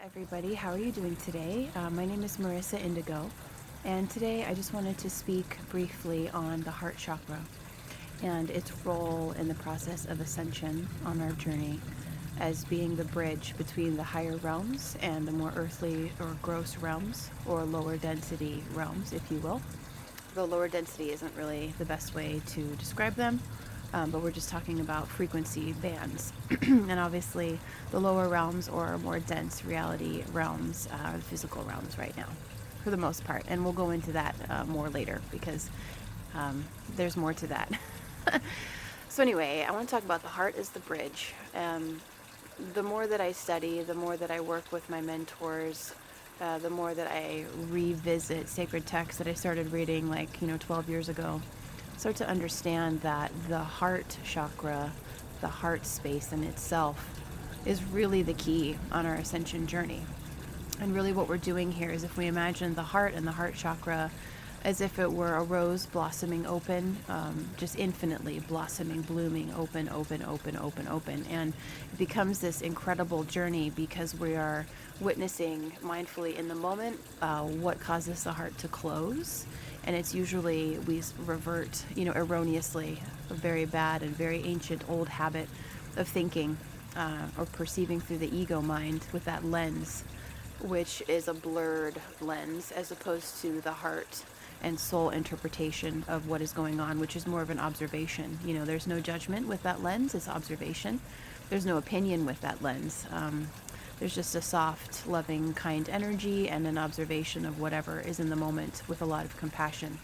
Everybody, how are you doing today? My name is Marissa Indigo, and today I just wanted to speak briefly on the heart chakra and its role in the process of ascension on our journey as being the bridge between the higher realms and the more earthly or gross realms, or lower density realms, if you will. Though lower density isn't really the best way to describe them, but we're just talking about frequency bands. And obviously, the lower realms or more dense reality realms are the physical realms right now, for the most part. And we'll go into that more later because there's more to that. So, anyway, I want to talk about the heart as the bridge. The more that I study, the more that I work with my mentors, the more that I revisit sacred texts that I started reading 12 years ago, start to understand that the heart chakra, the heart space in itself, is really the key on our ascension journey. And really what we're doing here is, if we imagine the heart and the heart chakra as if it were a rose blossoming open, just infinitely blossoming, blooming, open, open, open, open, open. And it becomes this incredible journey because we are witnessing mindfully in the moment what causes the heart to close. And it's usually we revert, erroneously, a very bad and very ancient old habit of thinking or perceiving through the ego mind with that lens, which is a blurred lens, as opposed to the heart and soul interpretation of what is going on, which is more of an observation. There's no judgment with that lens, it's observation. There's no opinion with that lens. There's just a soft, loving, kind energy and an observation of whatever is in the moment with a lot of compassion.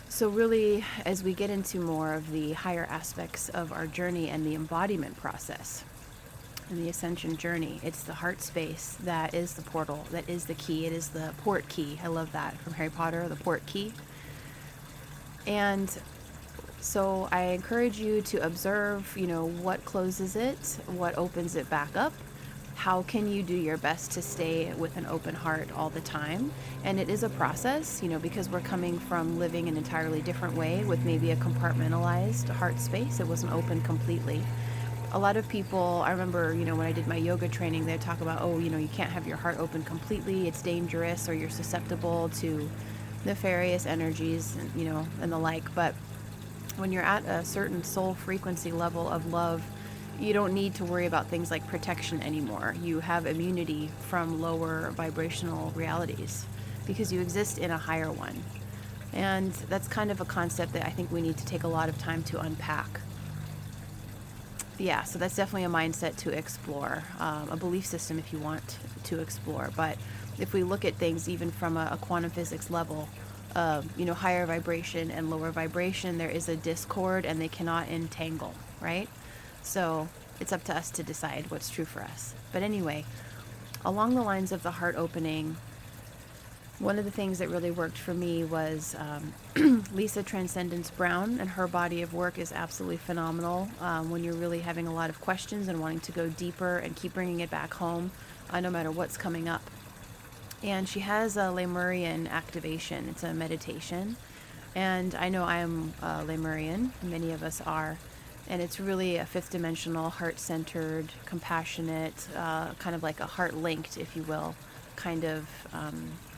So really, as we get into more of the higher aspects of our journey and the embodiment process, in the ascension journey, it's the heart space that is the portal, that is the key. It is the port key. I love that from Harry Potter, the port key. And so I encourage you to observe, what closes it, what opens it back up. How can you do your best to stay with an open heart all the time? And it is a process, because we're coming from living an entirely different way with maybe a compartmentalized heart space. It wasn't open completely. A lot of people, I remember, when I did my yoga training, they'd talk about, you can't have your heart open completely, it's dangerous, or you're susceptible to nefarious energies, and the like. But when you're at a certain soul frequency level of love, you don't need to worry about things like protection anymore. You have immunity from lower vibrational realities because you exist in a higher one. And that's kind of a concept that I think we need to take a lot of time to unpack. Yeah, so that's definitely a mindset to explore, a belief system if you want to explore. But if we look at things even from a quantum physics level, higher vibration and lower vibration, there is a discord and they cannot entangle, right? So it's up to us to decide what's true for us. But anyway, along the lines of the heart opening, one of the things that really worked for me was Lisa Transcendence Brown, and her body of work is absolutely phenomenal when you're really having a lot of questions and wanting to go deeper and keep bringing it back home no matter what's coming up. And she has a Lemurian activation. It's a meditation. And I know I am Lemurian. Many of us are. And it's really a fifth dimensional, heart-centered, compassionate, kind of like a heart-linked, if you will, kind of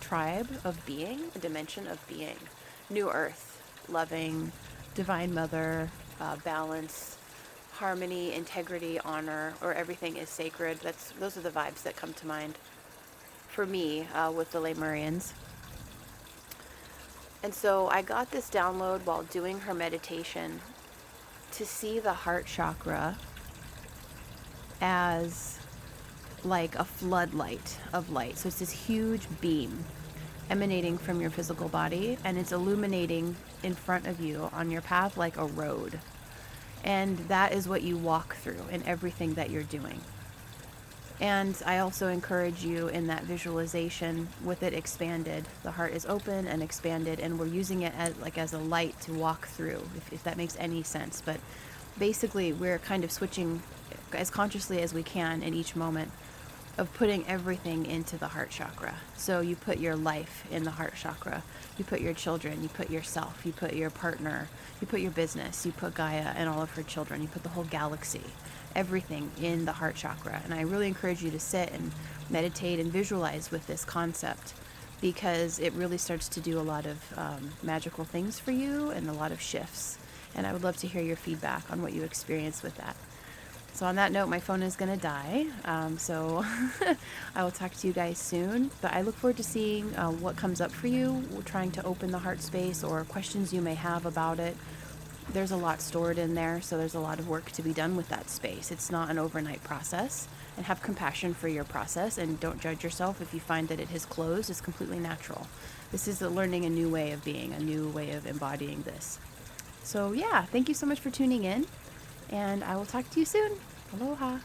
tribe of being, a dimension of being. New Earth, loving, divine mother, balance, harmony, integrity, honor, or everything is sacred. Those are the vibes that come to mind for me with the Lemurians. And so I got this download while doing her meditation to see the heart chakra as like a floodlight of light. So it's this huge beam emanating from your physical body, and it's illuminating in front of you on your path like a road. And that is what you walk through in everything that you're doing. And I also encourage you in that visualization with it expanded. The heart is open and expanded, and we're using it as a light to walk through, if that makes any sense. But basically, we're kind of switching as consciously as we can in each moment of putting everything into the heart chakra. So you put your life in the heart chakra, you put your children, you put yourself, you put your partner, you put your business, you put Gaia and all of her children, you put the whole galaxy, everything in the heart chakra. And I really encourage you to sit and meditate and visualize with this concept, because it really starts to do a lot of magical things for you and a lot of shifts. And I would love to hear your feedback on what you experienced with that. So on that note, my phone is going to die, so I will talk to you guys soon. But I look forward to seeing what comes up for you, trying to open the heart space, or questions you may have about it. There's a lot stored in there, so there's a lot of work to be done with that space. It's not an overnight process. And have compassion for your process, and don't judge yourself if you find that it has closed. It's completely natural. This is learning a new way of being, a new way of embodying this. So yeah, thank you so much for tuning in, and I will talk to you soon. Aloha.